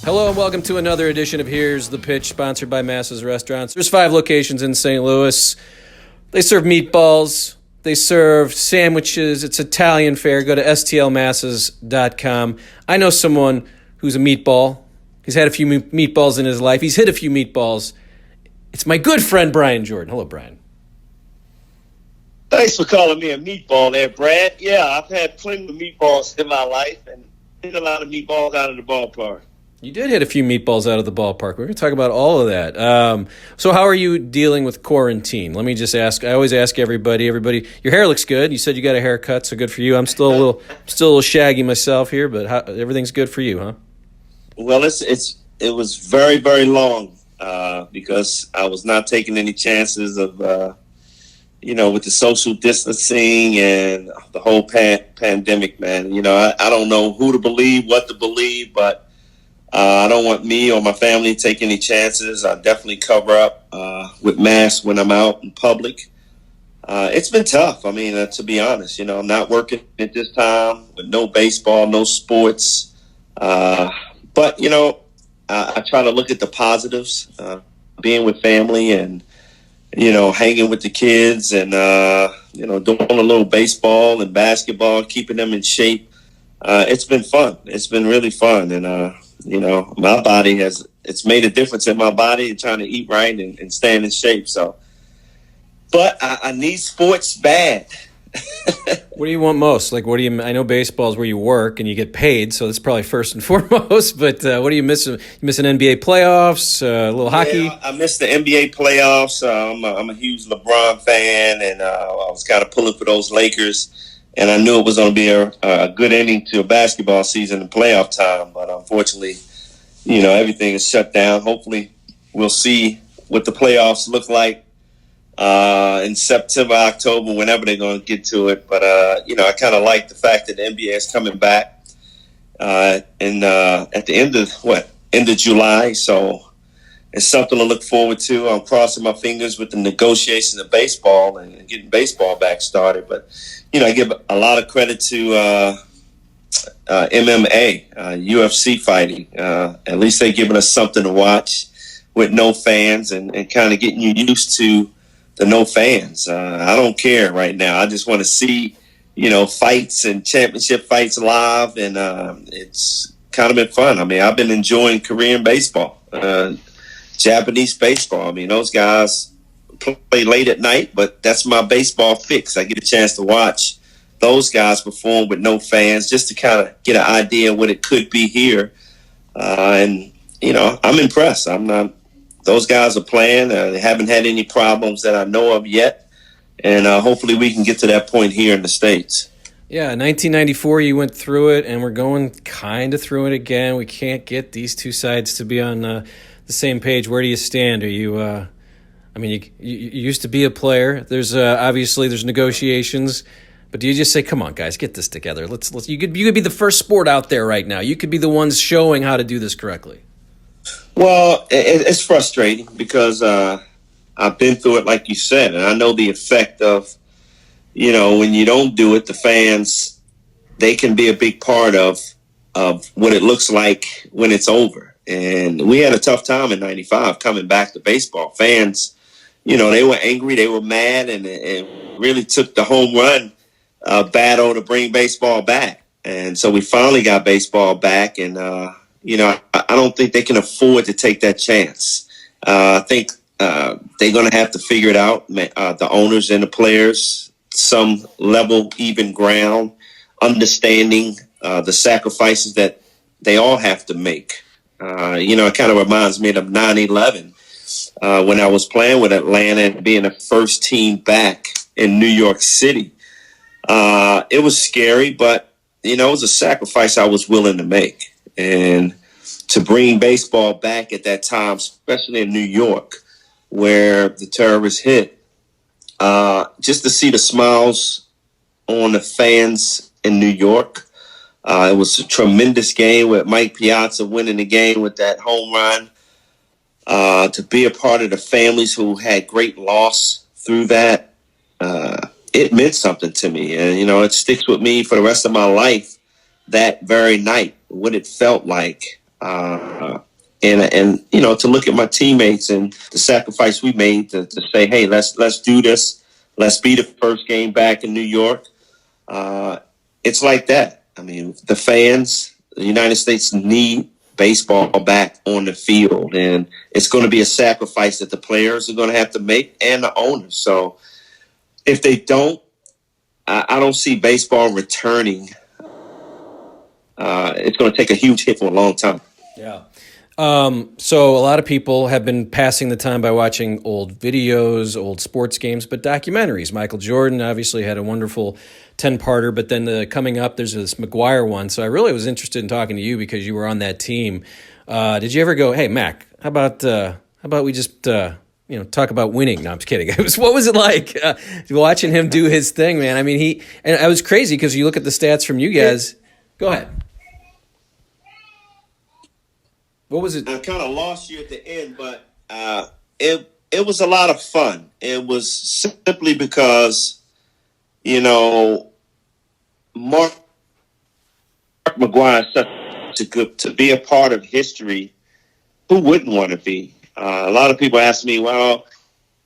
Hello and welcome to another edition of Here's the Pitch, sponsored by Massa's Restaurants. There's 5 locations in St. Louis. They serve meatballs. They serve sandwiches. It's Italian fare. Go to stlmasses.com. I know someone who's a meatball. He's had a few meatballs in his life. He's hit a few meatballs. It's my good friend, Brian Jordan. Hello, Brian. Thanks for calling me a meatball there, Brad. Yeah, I've had plenty of meatballs in my life and hit a lot of meatballs out of the ballpark. You did hit a few meatballs out of the ballpark. We're going to talk about all of that. So how are you dealing with quarantine? Let me just ask. I always ask everybody, your hair looks good. You said you got a haircut, so good for you. I'm still a little shaggy myself here, but everything's good for you, huh? Well, it was very, very long because I was not taking any chances of, with the social distancing and the whole pandemic, man. I don't know who to believe, what to believe, but I don't want me or my family to take any chances. I definitely cover up with masks when I'm out in public. It's been tough. I mean, to be honest, I'm not working at this time with no baseball, no sports. But, I try to look at the positives, being with family and, hanging with the kids and, doing a little baseball and basketball, keeping them in shape. It's been fun. It's been really fun. And, my body it's made a difference in my body trying to eat right and staying in shape. So, but I need sports bad. What do you want most? I know baseball is where you work and you get paid, so that's probably first and foremost, but what do you miss? You missing NBA playoffs, a little hockey? Yeah, I missed the NBA playoffs. I'm a huge LeBron fan, and I was kind of pulling for those Lakers. And I knew it was going to be a good ending to a basketball season in playoff time. But unfortunately, everything is shut down. Hopefully, we'll see what the playoffs look like in September, October, whenever they're going to get to it. But, I kind of like the fact that the NBA is coming back at the end of July. So it's something to look forward to. I'm crossing my fingers with the negotiations of baseball and getting baseball back started. But, I give a lot of credit to MMA, UFC fighting. At least they're giving us something to watch with no fans and kind of getting you used to the no fans. I don't care right now. I just want to see, fights and championship fights live. And it's kind of been fun. I mean, I've been enjoying Korean baseball, Japanese baseball. I mean, those guys play late at night, but that's my baseball fix. I get a chance to watch those guys perform with no fans just to kind of get an idea of what it could be here. And, I'm impressed. Those guys are playing. They haven't had any problems that I know of yet. And hopefully we can get to that point here in the States. Yeah, 1994, you went through it, and we're going kind of through it again. We can't get these two sides to be on the same page. Where do you stand? Are you you used to be a player. There's obviously there's negotiations, but do you just say, "Come on, guys, get this together"? Let's. You could be the first sport out there right now. You could be the ones showing how to do this correctly. Well, it's frustrating because I've been through it, like you said, and I know the effect of, when you don't do it, the fans, they can be a big part of what it looks like when it's over. And we had a tough time in '95 coming back to baseball. Fans, they were angry, they were mad, and it really took the home run battle to bring baseball back. And so we finally got baseball back, and, I don't think they can afford to take that chance. I think they're going to have to figure it out, the owners and the players, some level, even ground, understanding the sacrifices that they all have to make. It kind of reminds me of 9/11 when I was playing with Atlanta and being the first team back in New York City. It was scary, but, it was a sacrifice I was willing to make. And to bring baseball back at that time, especially in New York, where the terrorists hit, just to see the smiles on the fans in New York. It was a tremendous game with Mike Piazza winning the game with that home run. To be a part of the families who had great loss through that, it meant something to me. And, it sticks with me for the rest of my life, that very night, what it felt like And to look at my teammates and the sacrifice we made to say, hey, let's do this. Let's be the first game back in New York. It's like that. I mean, the fans, the United States need baseball back on the field, and it's going to be a sacrifice that the players are going to have to make and the owners. So if they don't, I don't see baseball returning. It's going to take a huge hit for a long time. Yeah. So a lot of people have been passing the time by watching old videos, old sports games, but documentaries. Michael Jordan obviously had a wonderful 10-parter, but then coming up, there's this McGwire one. So I really was interested in talking to you because you were on that team. Did you ever go, hey, Mac, how about we just talk about winning? No, I'm just kidding. What was it like watching him do his thing, man? I mean, I was crazy because you look at the stats from you guys. Go ahead. What was it? I kind of lost you at the end, but it was a lot of fun. It was simply because, Mark McGwire is such a good to be a part of history. Who wouldn't want to be? A lot of people ask me, well,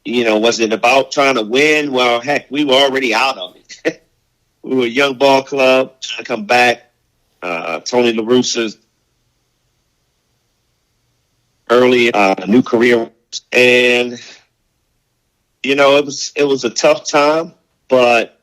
was it about trying to win? Well, heck, we were already out of it. We were a young ball club trying to come back. Tony La Russa's early new career, and it was a tough time, but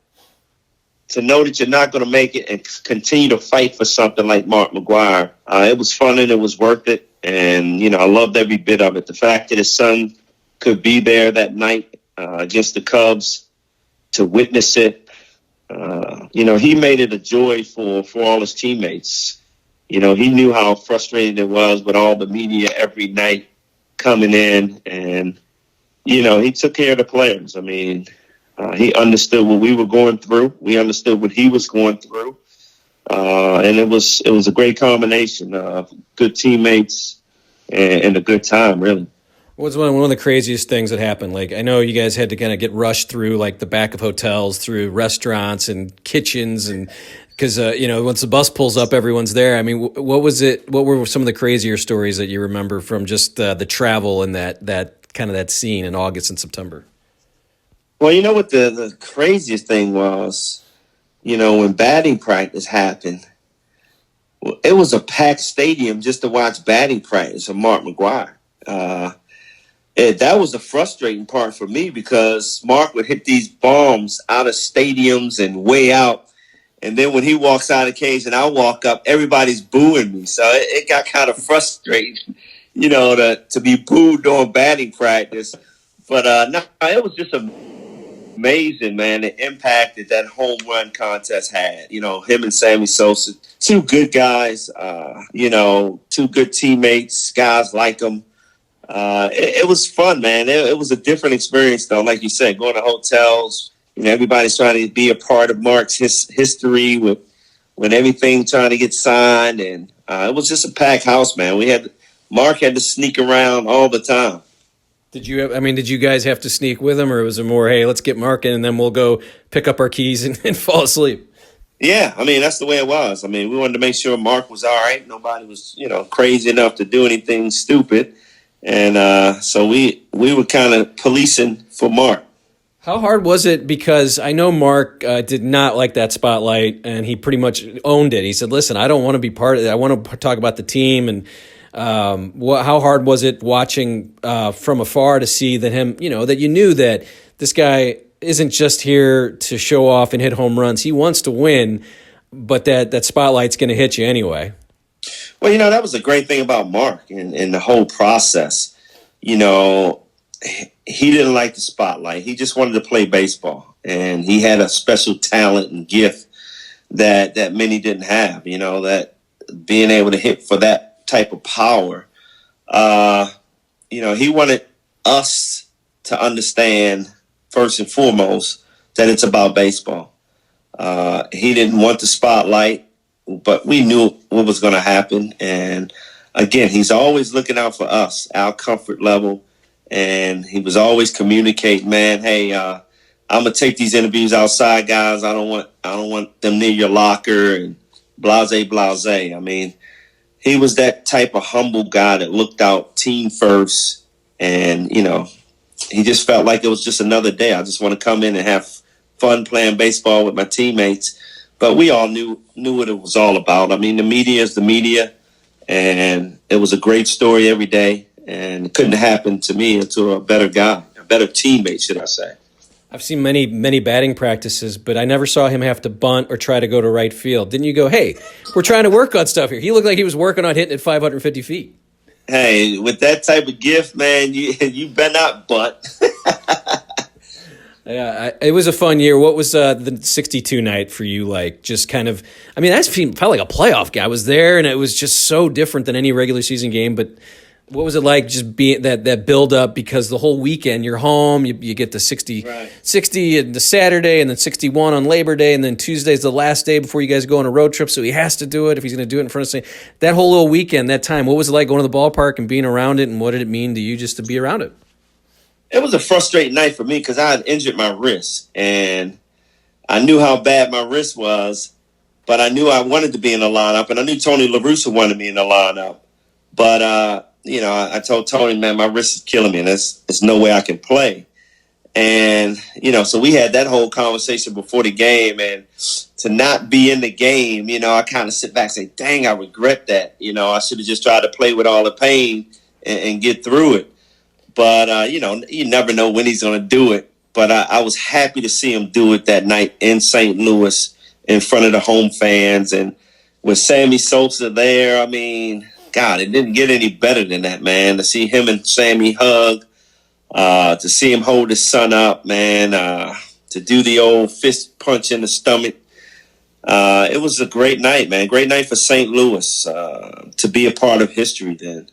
to know that you're not going to make it and continue to fight for something like Mark McGwire, it was fun and it was worth it, and I loved every bit of it. The fact that his son could be there that night against the Cubs to witness it, he made it a joy for all his teammates. He knew how frustrating it was with all the media every night coming in, and, he took care of the players. I mean, he understood what we were going through. We understood what he was going through. And it was a great combination of good teammates and a good time, really. What's one of the craziest things that happened? Like, I know you guys had to kind of get rushed through like the back of hotels, through restaurants and kitchens, and because once the bus pulls up, everyone's there. I mean, what was it? What were some of the crazier stories that you remember from just the travel and that kind of that scene in August and September? Well, what the craziest thing was, when batting practice happened, it was a packed stadium just to watch batting practice of Mark McGwire. That was the frustrating part for me because Mark would hit these bombs out of stadiums and way out. And then when he walks out of the cage and I walk up, everybody's booing me. So it got kind of frustrating, to be booed during batting practice. But no, it was just amazing, man, the impact that home run contest had. Him and Sammy Sosa, two good guys, two good teammates, guys like them. It was fun, man. It was a different experience, though. Like you said, going to hotels, everybody's trying to be a part of Mark's history with everything trying to get signed. And it was just a packed house, man. Mark had to sneak around all the time. Did you guys have to sneak with him, or was it more, hey, let's get Mark in and then we'll go pick up our keys and fall asleep? Yeah, that's the way it was. We wanted to make sure Mark was all right. Nobody was, crazy enough to do anything stupid. And so we were kind of policing for Mark. How hard was it? Because I know Mark did not like that spotlight, and he pretty much owned it. He said, listen, I don't want to be part of it. I want to talk about the team. And how hard was it watching from afar to see that that you knew that this guy isn't just here to show off and hit home runs. He wants to win, but that spotlight's going to hit you anyway. Well, that was a great thing about Mark and the whole process. He didn't like the spotlight. He just wanted to play baseball. And he had a special talent and gift that many didn't have, that being able to hit for that type of power. He wanted us to understand, first and foremost, that it's about baseball. He didn't want the spotlight, but we knew what was going to happen. And again, he's always looking out for us, our comfort level. And he was always communicating, man, hey, I'm going to take these interviews outside, guys. I don't want them near your locker and blase. he was that type of humble guy that looked out team first. And, he just felt like it was just another day. I just want to come in and have fun playing baseball with my teammates. But we all knew what it was all about. I mean, the media is the media, and it was a great story every day. And it couldn't happen to me or to a better guy, a better teammate, should I say. I've seen many batting practices, but I never saw him have to bunt or try to go to right field. Didn't you go, hey, we're trying to work on stuff here? He looked like he was working on hitting at 550 feet. Hey, with that type of gift, man, you better not bunt. Yeah, it was a fun year. What was the 62 night for you like? Just kind of, I mean, that felt like a playoff game. I was there, and it was just so different than any regular season game, but what was it like just being that build up, because the whole weekend you're home, you get to 60 and the Saturday, and then 61 on Labor Day, and then Tuesday's the last day before you guys go on a road trip, so he has to do it if he's going to do it in front of that whole little weekend, that time. What was it like going to the ballpark and being around it, and what did it mean to you just to be around it? It was a frustrating night for me because I had injured my wrist, and I knew how bad my wrist was, but I knew I wanted to be in the lineup, and I knew Tony La Russa wanted me in the lineup, but I told Tony, man, my wrist is killing me, and there's no way I can play. And, so we had that whole conversation before the game, and to not be in the game, I kind of sit back and say, dang, I regret that. I should have just tried to play with all the pain and get through it. But, you never know when he's going to do it. But I was happy to see him do it that night in St. Louis in front of the home fans. And with Sammy Sosa there, I mean, God, it didn't get any better than that, man. To see him and Sammy hug, to see him hold his son up, man, to do the old fist punch in the stomach. It was a great night, man. Great night for St. Louis to be a part of history then.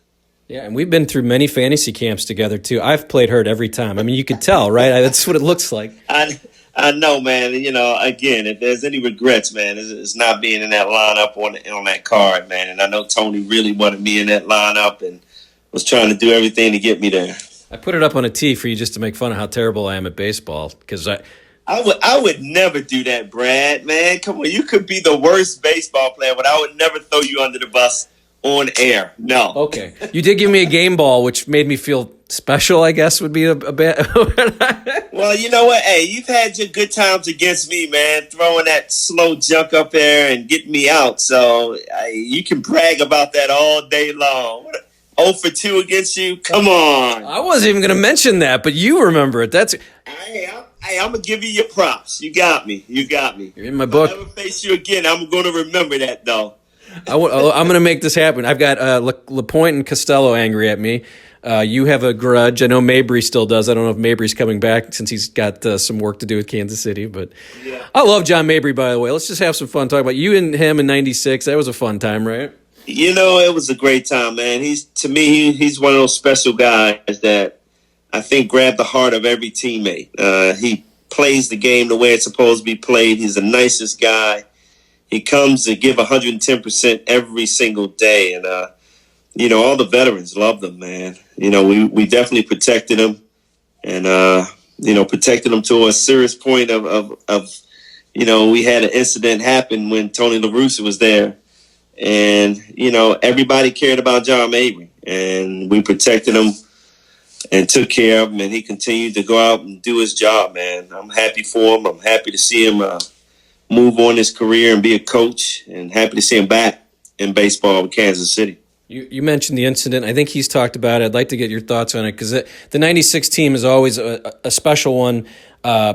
Yeah, and we've been through many fantasy camps together, too. I've played hurt every time. I mean, you could tell, right? That's what it looks like. I know, man. Again, if there's any regrets, man, it's not being in that lineup on that card, man. And I know Tony really wanted me in that lineup and was trying to do everything to get me there. I put it up on a tee for you just to make fun of how terrible I am at baseball, because I would never do that, Brad, man. Come on, you could be the worst baseball player, but I would never throw you under the bus on air. No. Okay. You did give me a game ball, which made me feel special, I guess, would be a bit. Well, you know what? Hey, you've had your good times against me, man, throwing that slow junk up there and getting me out. So you can brag about that all day long. 0 for 2 against you? Come on. I wasn't even going to mention that, but you remember it. Hey, I'm going to give you your props. You got me. You're in my book. If I ever face you again, I'm going to remember that, though. I'm going to make this happen. I've got LaPointe and Costello angry at me. You have a grudge. I know Mabry still does. I don't know if Mabry's coming back since he's got some work to do with Kansas City. But yeah. I love John Mabry, by the way. Let's just have some fun talking about you and him in '96. That was a fun time, right? It was a great time, man. He's one of those special guys that I think grabbed the heart of every teammate. He plays the game the way it's supposed to be played. He's the nicest guy. He comes to give 110% every single day. And, all the veterans love them, man. We definitely protected him and, protected him to a serious point of we had an incident happen when Tony La Russa was there. And, everybody cared about John Mabry. And we protected him and took care of him. And he continued to go out and do his job, man. I'm happy for him. I'm happy to see him move on his career and be a coach, and happy to see him back in baseball with Kansas City. You mentioned the incident. I think he's talked about it. I'd like to get your thoughts on it, because the 96 team is always a special one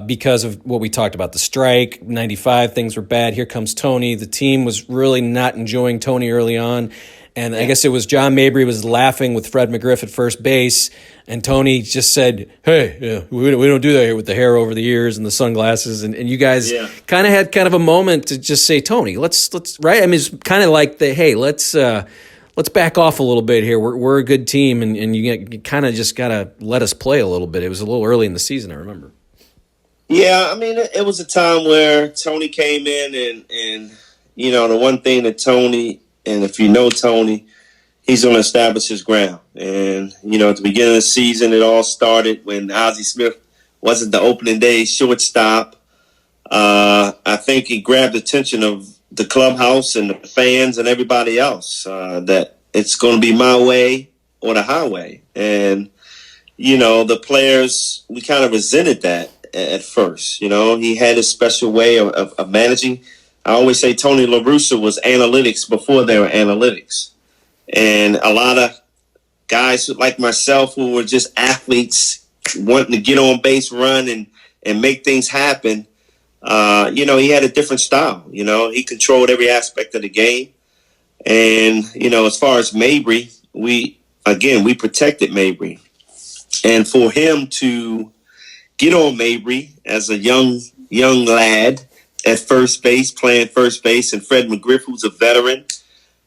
because of what we talked about, the strike. 95, things were bad. Here comes Tony. The team was really not enjoying Tony early on. And I guess it was John Mabry was laughing with Fred McGriff at first base, and Tony just said, hey, we don't do that here with the hair over the ears and the sunglasses. And you guys kind of had kind of a moment to just say, Tony, let's right? I mean, it's kind of like let's back off a little bit here. We're a good team, and you kind of just got to let us play a little bit. It was a little early in the season, I remember. Yeah, I mean, it was a time where Tony came in, and the one thing that Tony, and if you know Tony, he's going to establish his ground. And, at the beginning of the season, it all started when Ozzie Smith wasn't the opening day shortstop. I think he grabbed the attention of the clubhouse and the fans and everybody else that it's going to be my way or the highway. And, the players, we kind of resented that at first. He had his special way of managing. I always say Tony La Russa was analytics before there were analytics. And a lot of guys like myself who were just athletes wanting to get on base, run, and make things happen, he had a different style. He controlled every aspect of the game. And, as far as Mabry, we protected Mabry. And for him to get on Mabry as a young lad at first base, playing first base, and Fred McGriff, who's a veteran.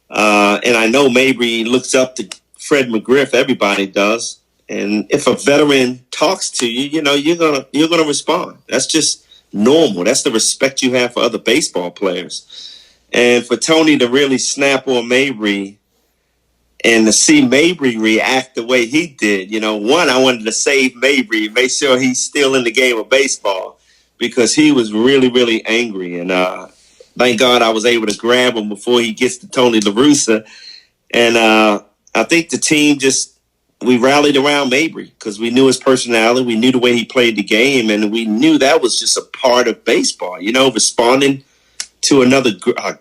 And I know Mabry looks up to Fred McGriff. Everybody does. And if a veteran talks to you, you're gonna respond. That's just normal. That's the respect you have for other baseball players. And for Tony to really snap on Mabry and to see Mabry react the way he did, one, I wanted to save Mabry, make sure he's still in the game of baseball, because he was really, really angry. And thank God I was able to grab him before he gets to Tony La Russa. And I think the team we rallied around Mabry because we knew his personality. We knew the way he played the game. And we knew that was just a part of baseball, responding to another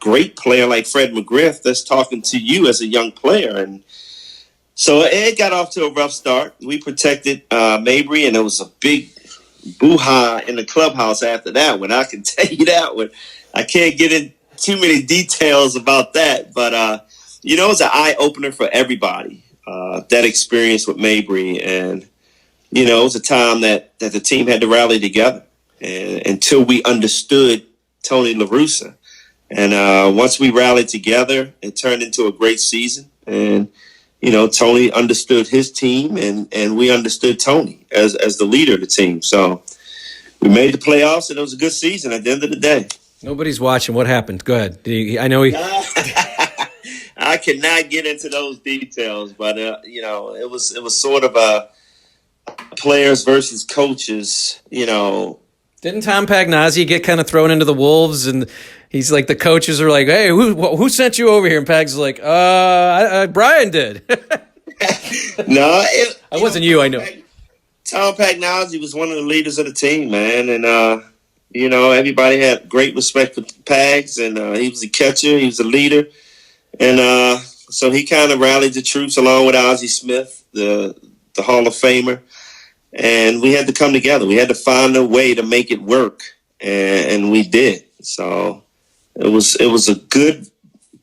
great player like Fred McGriff that's talking to you as a young player. And so it got off to a rough start. We protected Mabry, and it was a big boo-ha in the clubhouse after that one. I can tell you that one. I can't get in too many details about that, but it's an eye-opener for everybody, that experience with Mabry. And, it was a time that the team had to rally together until we understood Tony La Russa. And once we rallied together, it turned into a great season. And, Tony understood his team, and we understood Tony as the leader of the team. So we made the playoffs, and it was a good season at the end of the day. Nobody's watching. What happened? Go ahead. I know I cannot get into those details, but it was sort of a players versus coaches. Didn't Tom Pagnazzi get kind of thrown into the wolves, and he's like, the coaches are like, "Hey, who sent you over here?" And Pag's like, Brian did." No, it wasn't you. I know. Tom Pagnazzi was one of the leaders of the team, man, and everybody had great respect for Pags, and he was a catcher, he was a leader. And so he kind of rallied the troops along with Ozzie Smith, the Hall of Famer. And we had to come together. We had to find a way to make it work. And we did. So it was a good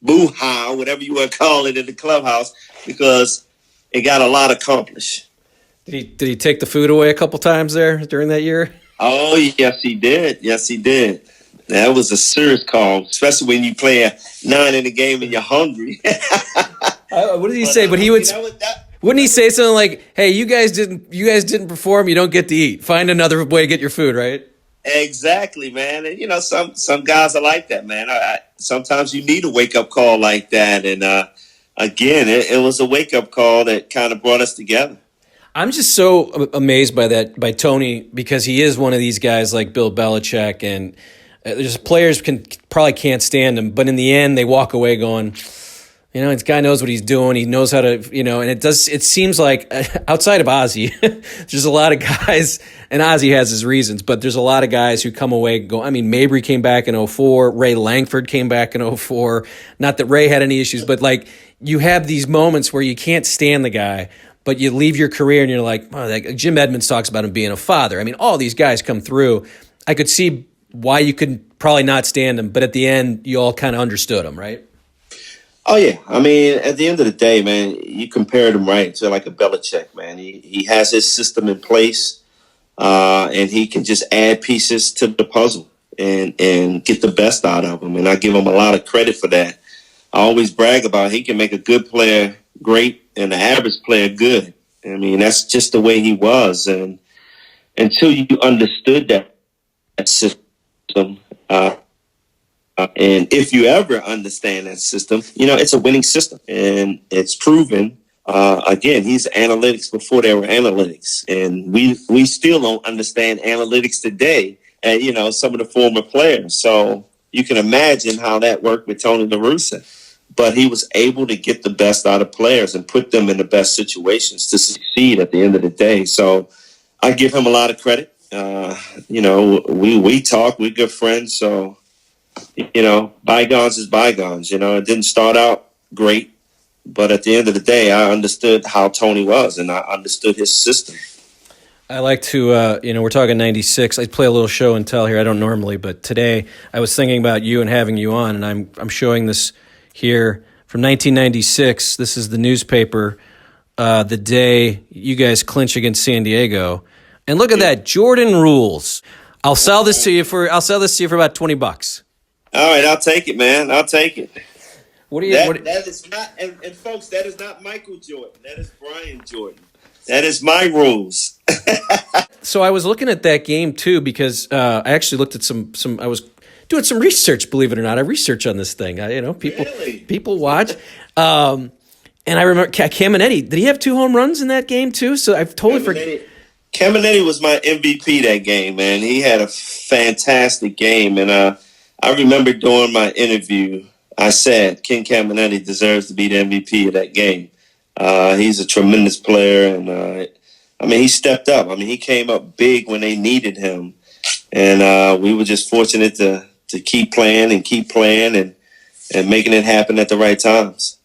boo-ha, whatever you want to call it, in the clubhouse, because it got a lot accomplished. Did he take the food away a couple times there during that year? Oh, yes, he did. Yes, he did. That was a serious call, especially when you play a 9 in the game and you're hungry. What did he say? But he would. Wouldn't he say something like, "Hey, you guys didn't perform. You don't get to eat. Find another way to get your food." Right? Exactly, man. And some guys are like that, man. Sometimes you need a wake up call like that. And again, it was a wake up call that kind of brought us together. I'm just so amazed by Tony, because he is one of these guys like Bill Belichick, and just players probably can't stand him, but in the end they walk away going, this guy knows what he's doing. He knows how to, and it seems like outside of Ozzie, there's a lot of guys, and Ozzie has his reasons, but there's a lot of guys who come away Mabry came back in 2004, Ray Langford came back in 2004. Not that Ray had any issues, but like, you have these moments where you can't stand the guy, but you leave your career and you're like, Jim Edmonds talks about him being a father. I mean, all these guys come through. I could see why you could probably not stand him, but at the end, you all kind of understood him, right? Oh, yeah. I mean, at the end of the day, man, you compared him right to like a Belichick, man. He has his system in place, and he can just add pieces to the puzzle and get the best out of them. And I give him a lot of credit for that. I always brag about he can make a good player great and an average player good. I mean, that's just the way he was. And until you understood that system, and if you ever understand that system, it's a winning system, and it's proven. Again, he's analytics before there were analytics, and we still don't understand analytics today. And some of the former players. So you can imagine how that worked with Tony La Russa. But he was able to get the best out of players and put them in the best situations to succeed at the end of the day. So I give him a lot of credit. We talk, we're good friends. So, bygones is bygones. It didn't start out great, but at the end of the day, I understood how Tony was, and I understood his system. I like to, we're talking 96. I play a little show and tell here. I don't normally, but today I was thinking about you and having you on, and I'm showing this here from 1996. This is the newspaper, the day you guys clinch against San Diego. And look at that, Jordan rules. I'll sell this to you for about $20. All right, I'll take it, man. I'll take it. What do you? That is not, and folks, that is not Michael Jordan. That is Brian Jordan. That is my rules. So I was looking at that game too because I actually looked at some. I was doing some research. Believe it or not, I research on this thing. People watch. And I remember Caminetti. Did he have 2 home runs in that game too? So I've totally forgot. Caminetti was my MVP that game, man. He had a fantastic game, and I remember during my interview, I said Ken Caminetti deserves to be the MVP of that game. He's a tremendous player, and he stepped up. He came up big when they needed him, and we were just fortunate to keep playing and making it happen at the right times.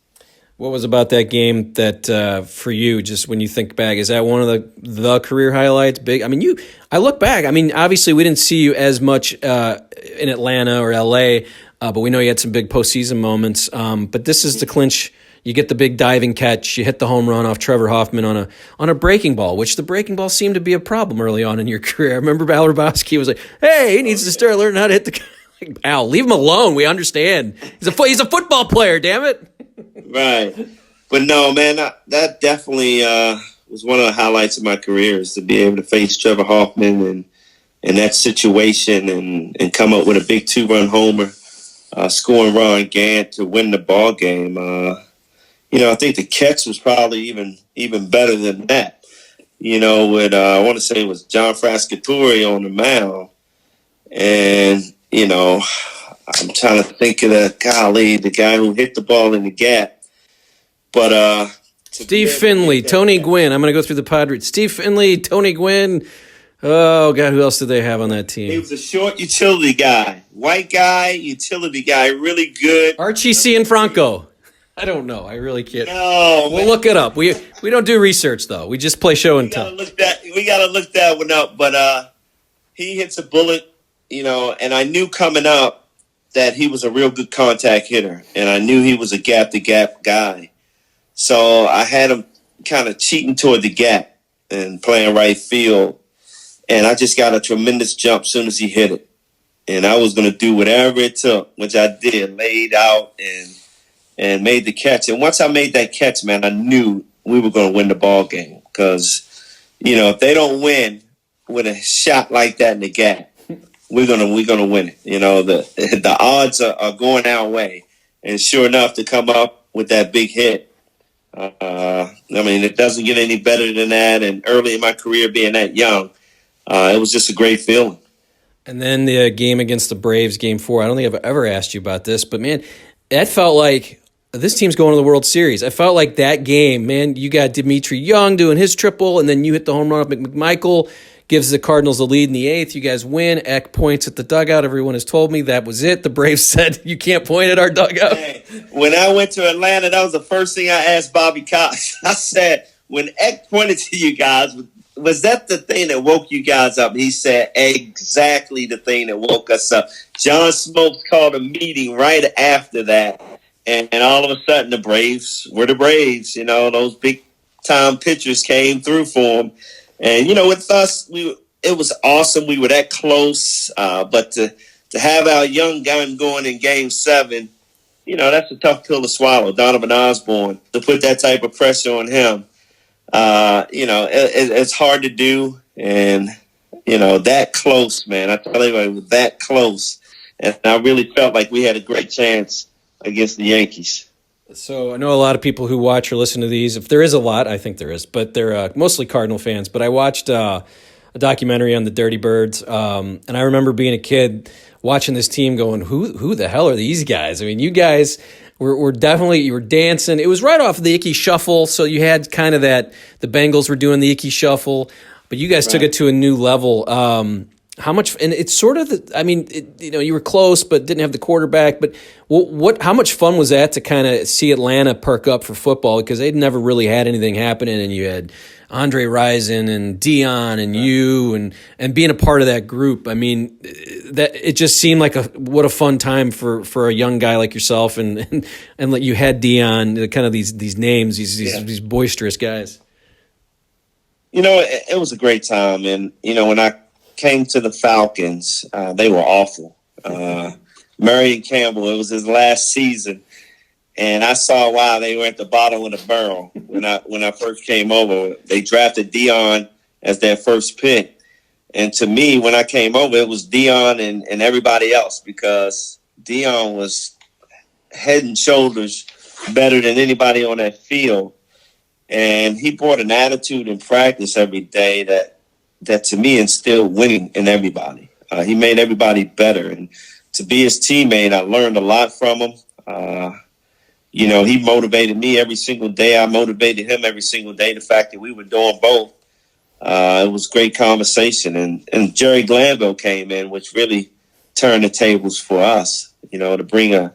What was about that game that for you, just when you think back, is that one of the career highlights? Big. I look back. Obviously we didn't see you as much in Atlanta or LA, but we know you had some big postseason moments. But this is the clinch. You get the big diving catch. You hit the home run off Trevor Hoffman on a breaking ball, which the breaking ball seemed to be a problem early on in your career. I remember Al Hrabowski was like, "Hey, he needs to start learning how to hit the." Like, Al, leave him alone. We understand. He's a football player. Damn it. Right. But no, man, that definitely was one of the highlights of my career, is to be able to face Trevor Hoffman and in that situation and come up with a big 2-run homer, scoring Ron Gant to win the ball game. I think the catch was probably even better than that. With I want to say it was John Frascatore on the mound. And, I'm trying to think of the guy who hit the ball in the gap. But Steve Finley, Tony Gwynn. I'm going to go through the Padres. Steve Finley, Tony Gwynn. Oh, God, who else did they have on that team? He was a short utility guy. White guy, utility guy, really good. Archie Cianfranco. I don't know. I really can't. No, we'll look it up. We don't do research, though. We just play show and tell. We got to look that one up. But he hits a bullet, and I knew coming up that he was a real good contact hitter, and I knew he was a gap-to-gap guy. So I had him kind of cheating toward the gap and playing right field, and I just got a tremendous jump as soon as he hit it. And I was going to do whatever it took, which I did, laid out and made the catch. And once I made that catch, man, I knew we were going to win the ball game because, if they don't win with a shot like that in the gap, we're gonna win it. The odds are going our way, and sure enough, to come up with that big hit. It doesn't get any better than that. And early in my career, being that young, it was just a great feeling. And then the game against the Braves, Game 4. I don't think I've ever asked you about this, but man, that felt like this team's going to the World Series. I felt like that game, man. You got Dimitri Young doing his triple, and then you hit the home run off McMichael. Gives the Cardinals the lead in the 8th. You guys win. Eck points at the dugout. Everyone has told me that was it. The Braves said, you can't point at our dugout. Hey, when I went to Atlanta, that was the first thing I asked Bobby Cox. I said, when Eck pointed to you guys, was that the thing that woke you guys up? He said, exactly the thing that woke us up. John Smokes called a meeting right after that. And all of a sudden, the Braves were the Braves. Those big-time pitchers came through for them. And, with us, it was awesome. We were that close. But to have our young gun going in Game 7, that's a tough pill to swallow. Donovan Osborne, to put that type of pressure on him, it's hard to do. And, that close, man. I tell you, it was that close. And I really felt like we had a great chance against the Yankees. So I know a lot of people who watch or listen to these. If there is a lot, I think there is, but they're mostly Cardinal fans. But I watched a a documentary on the Dirty Birds, and I remember being a kid watching this team going, who the hell are these guys? I mean, you guys were definitely, you were dancing. It was right off the Icky Shuffle, so you had kind of that, the Bengals were doing the Icky Shuffle, but you guys took it to a new level. How much, and it's sort of, you were close, but didn't have the quarterback, but how much fun was that to kind of see Atlanta perk up for football? Because they'd never really had anything happening, and you had Andre Rison and Deion and you and being a part of that group. I mean, that it just seemed like what a fun time for a young guy like yourself, and like you had Deion, kind of these names, these boisterous guys. It was a great time, and when I came to the Falcons, they were awful. Marion Campbell, it was his last season, and I saw why they were at the bottom of the barrel when I first came over. They drafted Deion as their first pick, and to me, when I came over, it was Deion and everybody else, because Deion was head and shoulders better than anybody on that field, and he brought an attitude in practice every day that to me instilled winning in everybody. He made everybody better. And to be his teammate, I learned a lot from him. He motivated me every single day. I motivated him every single day. The fact that we were doing both, it was great conversation. And Jerry Glanville came in, which really turned the tables for us, to bring a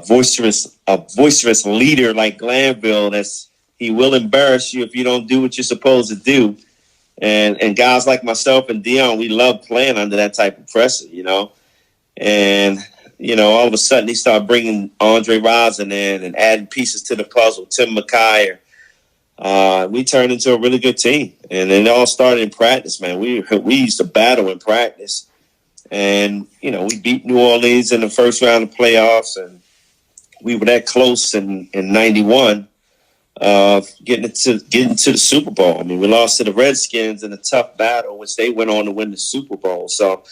boisterous leader like Glanville. He will embarrass you if you don't do what you're supposed to do. And guys like myself and Deion, we love playing under that type of pressure, And, all of a sudden he started bringing Andre Rison in and adding pieces to the puzzle, Tim McGwire. We turned into a really good team. And it all started in practice, man. We used to battle in practice. And, we beat New Orleans in the first round of playoffs. And we were that close in 91. Getting to the Super Bowl. I mean, we lost to the Redskins in a tough battle, which they went on to win the Super Bowl. So,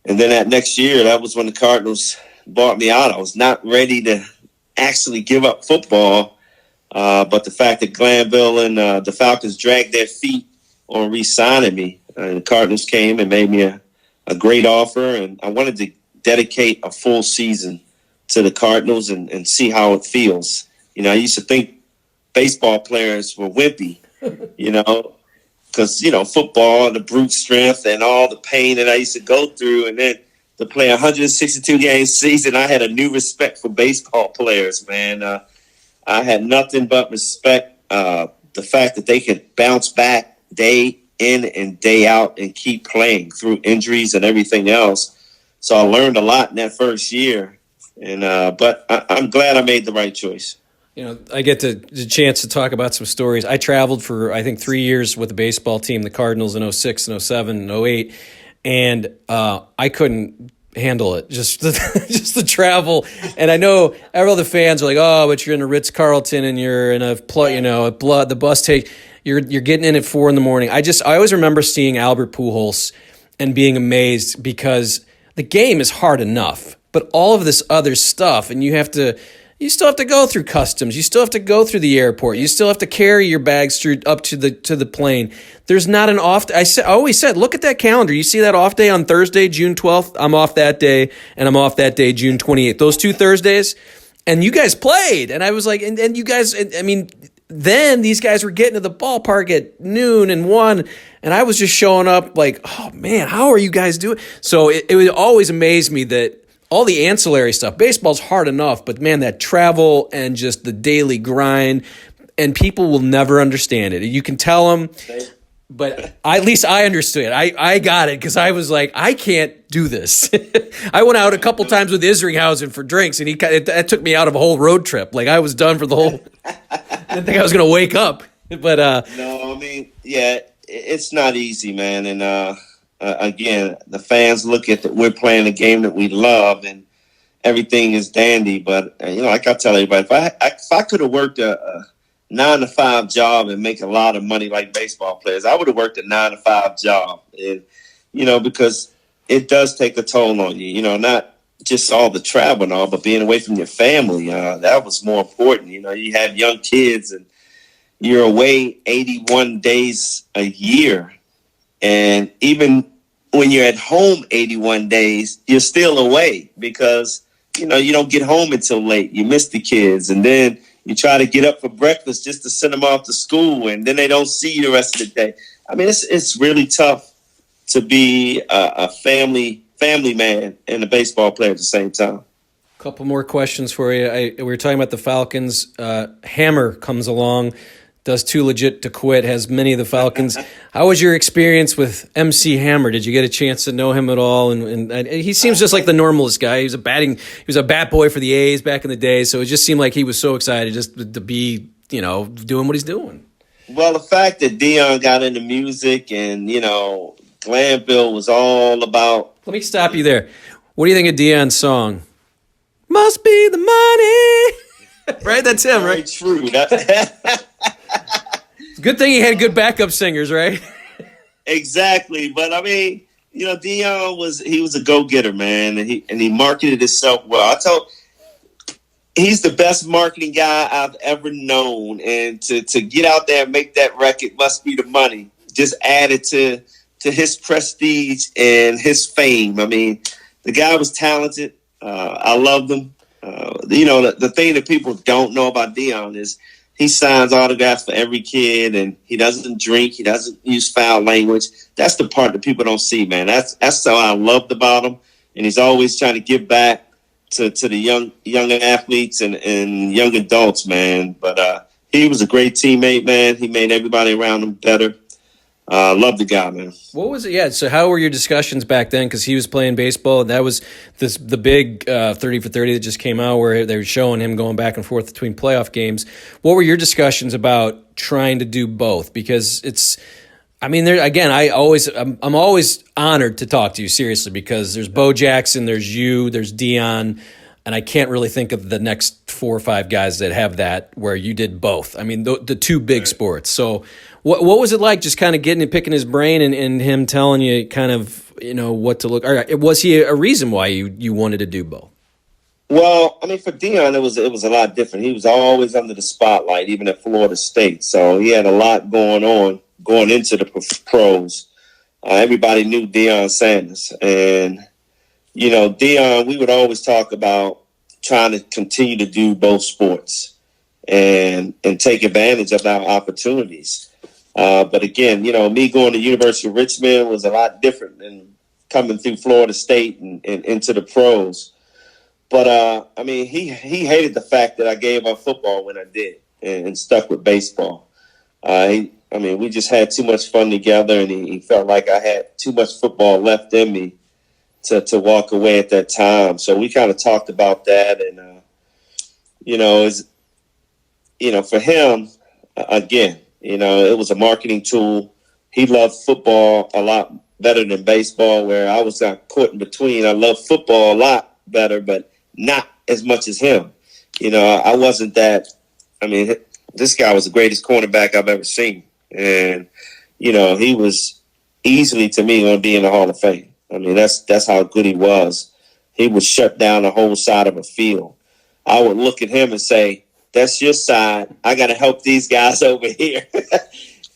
and then that next year, that was when the Cardinals bought me out. I was not ready to actually give up football, but the fact that Glanville and the Falcons dragged their feet on re-signing me, the Cardinals came and made me a great offer, and I wanted to dedicate a full season to the Cardinals and see how it feels. I used to think baseball players were wimpy, because, football, the brute strength and all the pain that I used to go through. And then to play a 162-game season, I had a new respect for baseball players, man. I had nothing but respect. The fact that they could bounce back day in and day out and keep playing through injuries and everything else. So I learned a lot in that first year. And but I'm glad I made the right choice. I get the chance to talk about some stories. I traveled for, I think, 3 years with the baseball team, the Cardinals in 06 and 07 and 08, and I couldn't handle it, just the travel. And I know all the fans are like, oh, but you're in a Ritz-Carlton and you're in the bus take. You're getting in at 4 a.m. I always remember seeing Albert Pujols and being amazed, because the game is hard enough, but all of this other stuff, and you still have to go through customs. You still have to go through the airport. You still have to carry your bags up to the plane. There's not an off day. I always said, look at that calendar. You see that off day on Thursday, June 12th? I'm off that day, and I'm off that day, June 28th. Those 2 Thursdays, and you guys played. And I was like, and you guys, I mean, then these guys were getting to the ballpark at noon and 1, and I was just showing up like, oh, man, how are you guys doing? So it would always amaze me that all the ancillary stuff, baseball's hard enough, but man, that travel and just the daily grind, and people will never understand it. You can tell them, but at least I understood it. I got it, because I was like, I can't do this. I went out a couple times with Isringhausen for drinks, and that took me out of a whole road trip. Like, I was done for the whole. I didn't think I was going to wake up, but no, I mean, yeah, it's not easy, man, and again, the fans look at that we're playing a game that we love, and everything is dandy. But like I tell everybody, if I could have worked a 9-to-5 job and make a lot of money like baseball players, I would have worked a 9-to-5 job, and because it does take a toll on you. Not just all the travel and all, but being away from your family. That was more important. You have young kids, and you're away 81 days a year. And even when you're at home 81 days, you're still away because, you don't get home until late. You miss the kids. And then you try to get up for breakfast just to send them off to school. And then they don't see you the rest of the day. I mean, it's really tough to be a family man and a baseball player at the same time. Couple more questions for you. We were talking about the Falcons. Hammer comes along, does Too Legit to Quit, has many of the Falcons. How was your experience with MC Hammer? Did you get a chance to know him at all? And he seems just like the normalest guy. He was a bat boy for the A's back in the day, so it just seemed like he was so excited just to be, doing what he's doing. Well, the fact that Deion got into music and, Glanville was all about... Let me stop you there. What do you think of Deion's song? Must be the money. Right? That's him, right? True. Good thing he had good backup singers, right? Exactly. But, I mean, Deion was a go-getter, man, and he marketed himself well. He's the best marketing guy I've ever known, and to get out there and make that record, Must Be the Money, just added to his prestige and his fame. I mean, the guy was talented. I loved him. The thing that people don't know about Deion is he signs autographs for every kid, and he doesn't drink. He doesn't use foul language. That's the part that people don't see, man. That's what I loved about him, and he's always trying to give back to the young athletes and young adults, man. But he was a great teammate, man. He made everybody around him better. Love the guy, man. What was it? Yeah. So how were your discussions back then? Because he was playing baseball, and that was the big 30 for 30 that just came out, where they were showing him going back and forth between playoff games. What were your discussions about trying to do both? Because I'm always honored to talk to you, seriously, because there's Bo Jackson, there's you, there's Deion, and I can't really think of the next 4 or 5 guys that have that where you did both. I mean, the two big sports. So what was it like just kind of getting and picking his brain and him telling you kind of, what to look? Or was he a reason why you wanted to do both? Well, I mean, for Deion, it was a lot different. He was always under the spotlight, even at Florida State. So he had a lot going on going into the pros. Everybody knew Deion Sanders. And, Deion, we would always talk about trying to continue to do both sports and take advantage of our opportunities. But again, me going to University of Richmond was a lot different than coming through Florida State and into the pros. But, he hated the fact that I gave up football when I did and stuck with baseball. We just had too much fun together, and he felt like I had too much football left in me to walk away at that time. So we kind of talked about that, and for him, again, it was a marketing tool. He loved football a lot better than baseball, where I was caught in between. I love football a lot better, but not as much as him. I wasn't that. I mean, this guy was the greatest cornerback I've ever seen. And, he was easily, to me, going to be in the Hall of Fame. I mean, that's how good he was. He would shut down the whole side of a field. I would look at him and say, that's your side. I got to help these guys over here.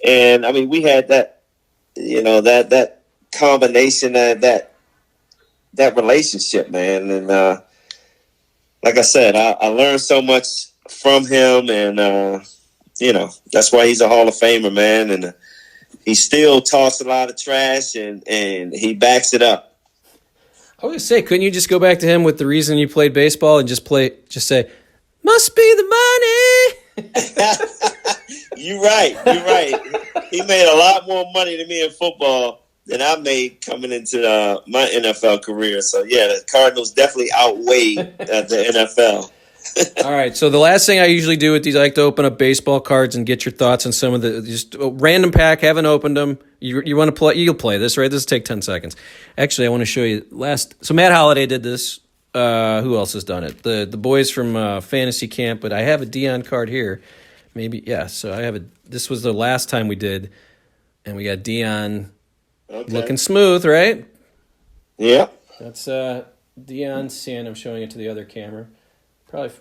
And, we had that, that combination, that relationship, man. And like I said, I learned so much from him, and that's why he's a Hall of Famer, man. And he still talks a lot of trash, and he backs it up. I was going to say, couldn't you just go back to him with the reason you played baseball and just say, must be the money? You're right. He made a lot more money than me in football than I made coming into my NFL career. So, yeah, the Cardinals definitely outweighed the NFL. All right, so the last thing I usually do with these, I like to open up baseball cards and get your thoughts on some of the just random pack. Haven't opened them. You want to play? You'll play this, right? This will take 10 seconds. Actually, I want to show you So Matt Holliday did this. Who else has done it? The boys from Fantasy Camp, but I have a Deion card here. Maybe, yeah. So I have this was the last time we did, and we got Deion looking smooth, right? Yeah. That's Deion Sand. I'm showing it to the other camera. Probably.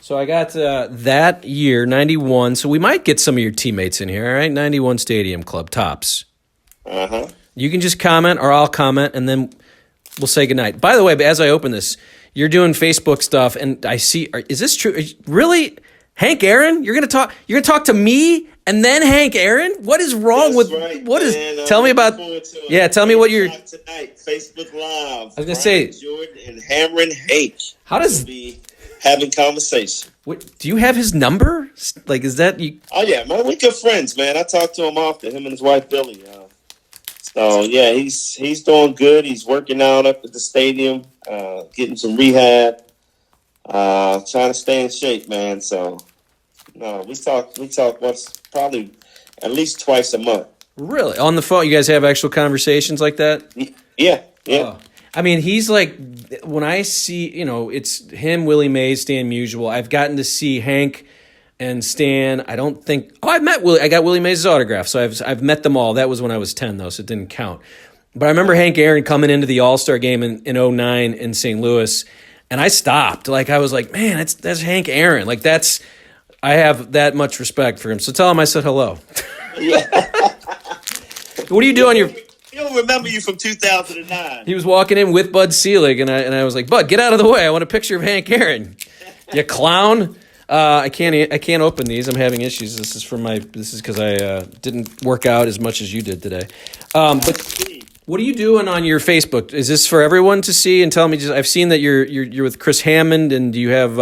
So I got that year, 91. So we might get some of your teammates in here, all right? 91 Stadium Club, tops. Uh-huh. You can just comment, or I'll comment, and then we'll say goodnight. By the way, as I open this, you're doing Facebook stuff, and I see. Is this true? Really, Hank Aaron? You're gonna talk to me and then Hank Aaron? What is wrong with right, what is? man. Tell me about. Yeah, tell me what you're. Tonight, Facebook Live. I was gonna say Jordan and Hammer and Hank. How does be having conversation? What do you have his number? Like, is that you? Oh yeah, man, we're good friends, man. I talk to him often. Him and his wife Billy. So yeah, he's doing good. He's working out up at the stadium, getting some rehab, trying to stay in shape, man. So no, we talk once, probably at least twice a month. Really? On the phone? You guys have actual conversations like that? Yeah. Oh. I mean, he's like, when I see, it's him, Willie Mays, Stan Musial. I've gotten to see Hank and Stan. I don't think. Oh, I've met Willie. I got Willie Mays' autograph, so I've met them all. That was when I was 10, though, so it didn't count. But I remember Hank Aaron coming into the All-Star game in 2009 in St. Louis, and I stopped. Like, I was like, man, that's Hank Aaron. Like, I have that much respect for him. So tell him I said hello. Yeah. What do you do on your? He'll remember you from 2009. He was walking in with Bud Selig, and I was like, Bud, get out of the way. I want a picture of Hank Aaron. You clown. I can't open these. I'm having issues. This is because I didn't work out as much as you did today. But what are you doing on your Facebook? Is this for everyone to see? And tell me, I've seen that you're with Chris Hammond, and do you have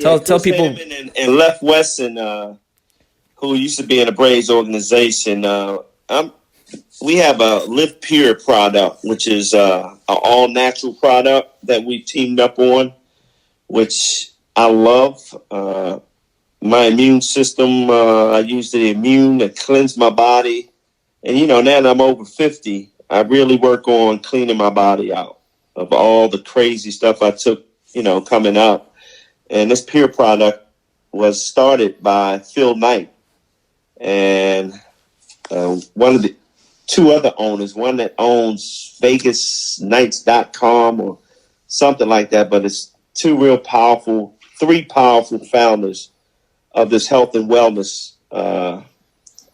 tell people Hammond and Left Wesson, who used to be in the Braves organization. We have a Live Pure product, which is an all natural product that we teamed up on, which I love. My immune system, I use the immune to cleanse my body. And, now that I'm over 50, I really work on cleaning my body out of all the crazy stuff I took, coming up. And this Pure product was started by Phil Knight and one of the two other owners, one that owns VegasNights.com or something like that, but it's three powerful founders of this health and wellness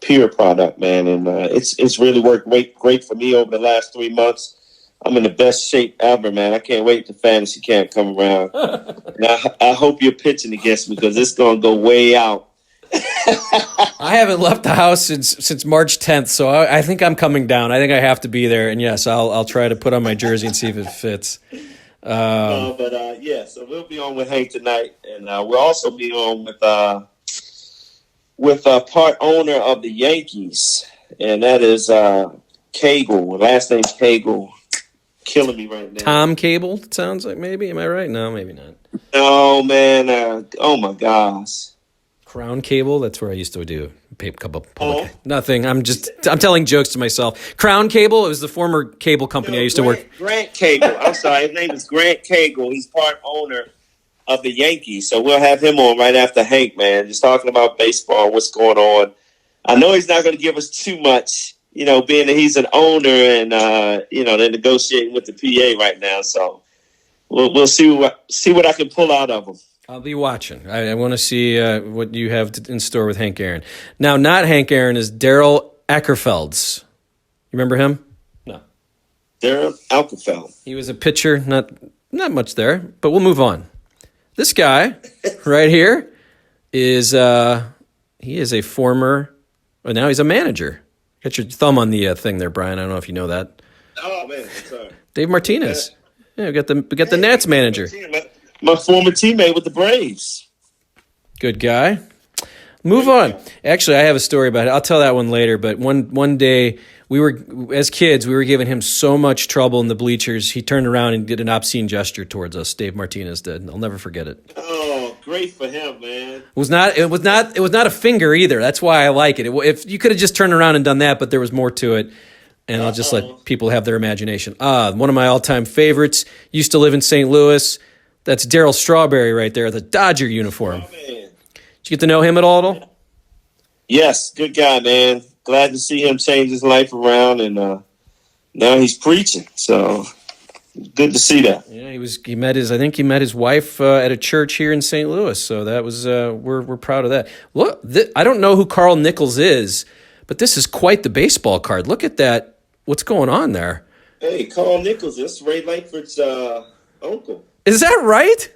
Pure product, man. And it's really worked great for me over the last 3 months. I'm in the best shape ever, man. I can't wait till fantasy camp come around. And I hope you're pitching against me because it's going to go way out. I haven't left the house since March 10th, so I think I'm coming down. I think I have to be there, and yes, I'll try to put on my jersey and see if it fits. So we'll be on with Hank tonight, and we'll also be on with part owner of the Yankees, and that is Cable. Last name's Cable. Killing me right now. Tom Cable, it sounds like, maybe. Am I right? No, maybe not. No, man. Oh my gosh. Crown Cable, that's where I used to do a couple public. Nothing. I'm telling jokes to myself. Crown Cable, it was the former cable company I used to work. Grant Cable. I'm sorry, his name is Grant Cable. He's part owner of the Yankees. So we'll have him on right after Hank, man. Just talking about baseball, what's going on. I know he's not going to give us too much, being that he's an owner and they're negotiating with the PA right now. So we'll see what I can pull out of him. I'll be watching. I want to see what you have in store with Hank Aaron. Now, not Hank Aaron is Daryl Ackerfelds. You remember him? No. Daryl Ackerfeld. He was a pitcher. Not much there, but we'll move on. This guy right here is he is a former. Well, now he's a manager. Got your thumb on the thing there, Brian. I don't know if you know that. Oh man, sorry. Dave Martinez. Yeah, we got the Nats manager. My former teammate with the Braves. Good guy. Move on. Actually, I have a story about it. I'll tell that one later. But one day, as kids, we were giving him so much trouble in the bleachers. He turned around and did an obscene gesture towards us. Dave Martinez did. I'll never forget it. Oh, great for him, man. It was not a finger either. That's why I like it. If you could have just turned around and done that, but there was more to it. And I'll just let people have their imagination. One of my all-time favorites. Used to live in St. Louis. That's Darryl Strawberry right there, the Dodger uniform. Oh, man. Did you get to know him at all? Yes, good guy, man. Glad to see him change his life around, and now he's preaching. So good to see that. Yeah, he met his wife at a church here in St. Louis. So that was we're proud of that. Look, I don't know who Carl Nichols is, but this is quite the baseball card. Look at that what's going on there? Hey, Carl Nichols, that's Ray Langford's uncle. Is that right?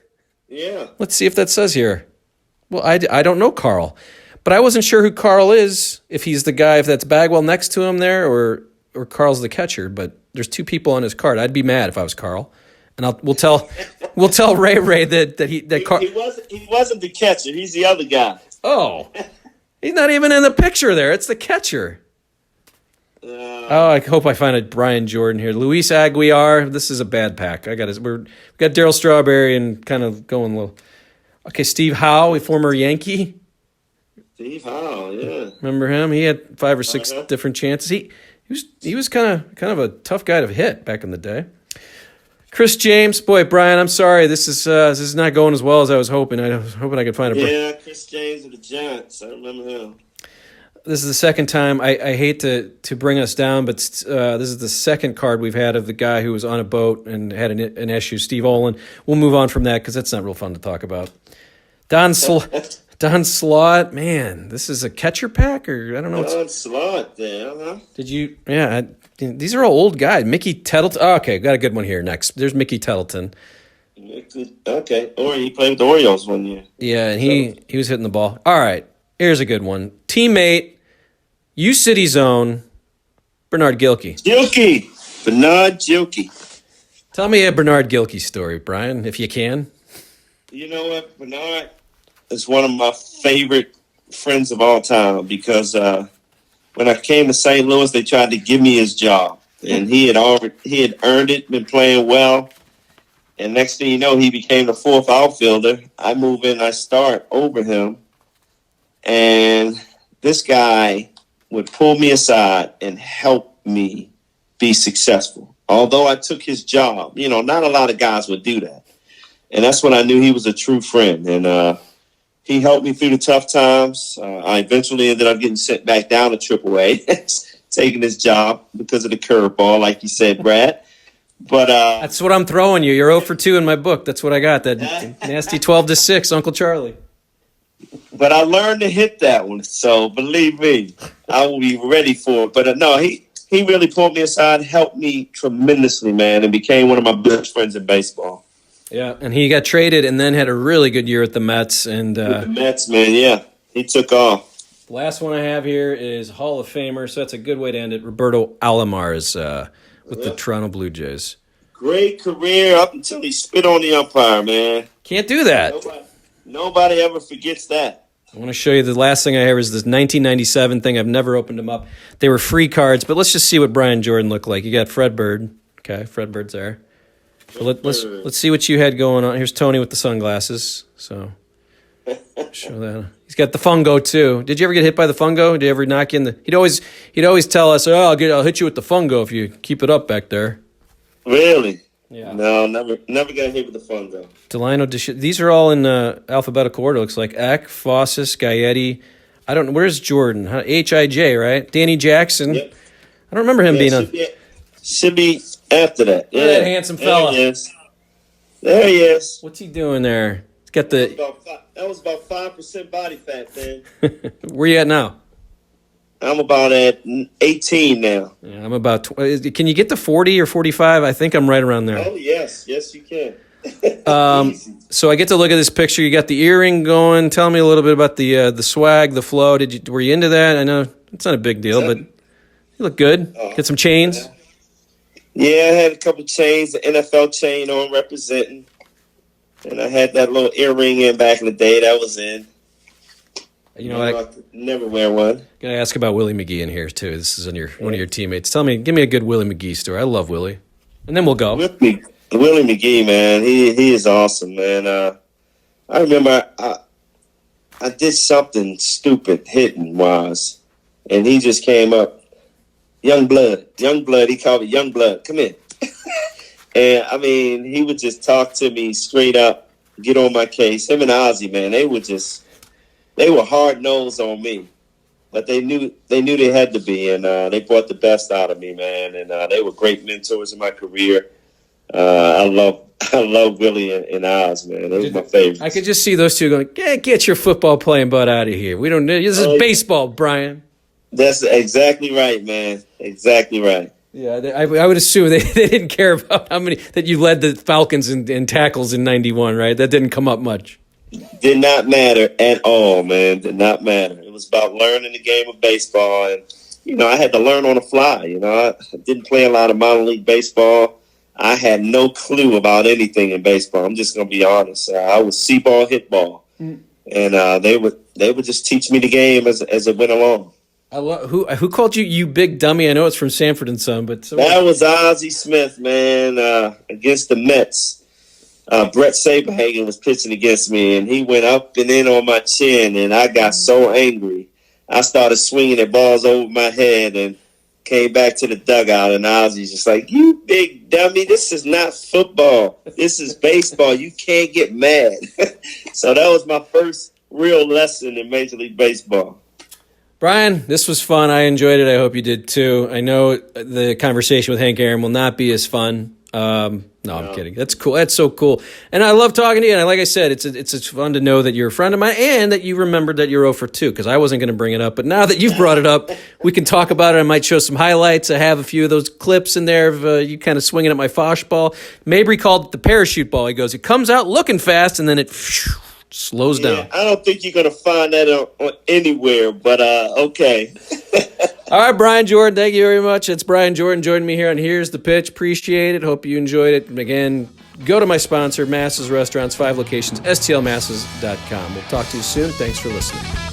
Yeah. Let's see if that says here. Well, I don't know Carl, but I wasn't sure who Carl is, if he's the guy, if that's Bagwell next to him there, or Carl's the catcher. But there's two people on his card. I'd be mad if I was Carl, and we'll tell Ray that he wasn't the catcher. He's the other guy. Oh, he's not even in the picture there. It's the catcher. I hope I find a Brian Jordan here. Luis Aguilar. This is a bad pack. We got Darryl Strawberry and kind of going a little. Okay, Steve Howe, a former Yankee. Steve Howe, yeah. Remember him? He had 5 or 6 different chances. He was kind of a tough guy to hit back in the day. Chris James, boy, Brian, I'm sorry. This is not going as well as I was hoping. I was hoping I could find a. Yeah, Chris James of the Giants. I remember him. This is the second time. I hate to bring us down, but this is the second card we've had of the guy who was on a boat and had an issue, Steve Olin. We'll move on from that because that's not real fun to talk about. Don Slott, man, this is a catcher pack, or I don't know. Don Slott, yeah. Huh? Did you? Yeah, these are all old guys. Mickey Tettleton. Oh, okay, got a good one here next. There's Mickey Tettleton. Okay, or he played with the Orioles one year. Yeah, and he was hitting the ball. All right, here's a good one. Teammate. U-City Zone, Bernard Gilkey. Bernard Gilkey. Tell me a Bernard Gilkey story, Brian, if you can. You know what? Bernard is one of my favorite friends of all time because when I came to St. Louis, they tried to give me his job. And he had earned it, been playing well. And next thing you know, he became the 4th outfielder. I move in, I start over him. And this guy would pull me aside and help me be successful. Although I took his job, not a lot of guys would do that. And that's when I knew he was a true friend. And he helped me through the tough times. I eventually ended up getting sent back down to AAA, taking his job because of the curveball, like you said, Brad. But that's what I'm throwing you. You're 0 for 2 in my book. That's what I got. That nasty 12-6, Uncle Charlie. But I learned to hit that one, so believe me, I will be ready for it. But no, he really pulled me aside, helped me tremendously, man, and became one of my best friends in baseball. Yeah, and he got traded and then had a really good year at the Mets. And with the Mets, man, yeah, he took off. The last one I have here is Hall of Famer, so that's a good way to end it. Roberto Alomar with the Toronto Blue Jays. Great career up until he spit on the umpire, man. Can't do that. Nobody ever forgets that. I want to show you the last thing I have is this 1997 thing. I've never opened them up. They were free cards, but let's just see what Brian Jordan looked like. You got Fred Bird. Okay, Fred Bird's there. So let's see what you had going on. Here's Tony with the sunglasses. So show that. He's got the fungo too. Did you ever get hit by the fungo? Did you ever knock you in the? He'd always tell us, "Oh, I'll hit you with the fungo if you keep it up back there." Really? Yeah. No, never got hit with the fungo. Delino, these are all in alphabetical order. Looks like Eck, Fossis, Gaetti. I don't know. Where's Jordan? H.I.J., right? Danny Jackson. Yep. I don't remember him being on. Should be after that. Yeah. That handsome fella. There he is. What's he doing there? He's got the. That was about 5% body fat, man. Where you at now? I'm about at 18 now. Yeah, I'm about. Can you get to 40 or 45? I think I'm right around there. Oh yes, you can. So I get to look at this picture. You got the earring going. Tell me a little bit about the swag, the flow. Were you into that? I know it's not a big deal, but you look good. Get some chains. Yeah, I had a couple chains, the NFL chain on representing, and I had that little earring in back in the day. That was in. You know, I never wear one. Gotta ask about Willie McGee in here too. This is one of your teammates. Give me a good Willie McGee story. I love Willie, and then we'll go. Willie McGee, man, he is awesome, man. I remember I did something stupid hitting wise, and he just came up, young blood. He called me young blood. Come in, and I mean, he would just talk to me straight up, get on my case. Him and Ozzie, man, they were hard-nosed on me, but they knew they had to be, and they brought the best out of me, man. And they were great mentors in my career. I love Willie and Oz, man. They were my favorites. I could just see those two going, get your football playing butt out of here. This is baseball, Brian. That's exactly right, man. Exactly right. Yeah, I would assume they didn't care about how many that you led the Falcons in tackles in '91, right? That didn't come up much. Did not matter at all, man. Did not matter. It was about learning the game of baseball, and I had to learn on the fly. I didn't play a lot of minor league baseball. I had no clue about anything in baseball. I'm just gonna be honest. I was see ball, hit ball, and they would just teach me the game as it went along. I love who called you big dummy. I know it's from Sanford and Son, but that was Ozzie Smith, man, against the Mets. Brett Saberhagen was pitching against me, and he went up and in on my chin, and I got so angry. I started swinging at balls over my head and came back to the dugout, and Ozzie's just like, "You big dummy, this is not football. This is baseball. You can't get mad." So that was my first real lesson in Major League Baseball. Brian, this was fun. I enjoyed it. I hope you did too. I know the conversation with Hank Aaron will not be as fun. No, I'm kidding. That's cool. That's so cool. And I love talking to you. And like I said, it's fun to know that you're a friend of mine and that you remembered that you're 0 for 2 because I wasn't going to bring it up. But now that you've brought it up, we can talk about it. I might show some highlights. I have a few of those clips in there of you kind of swinging at my Fosh ball. Mabry called it the parachute ball. He goes, it comes out looking fast and then it slows down. I don't think you're going to find that on anywhere, but okay. All right, Brian Jordan, thank you very much. It's Brian Jordan joining me here on Here's the Pitch. Appreciate it. Hope you enjoyed it. And again, go to my sponsor, Masses Restaurants, 5 locations, stlmasses.com. We'll talk to you soon. Thanks for listening.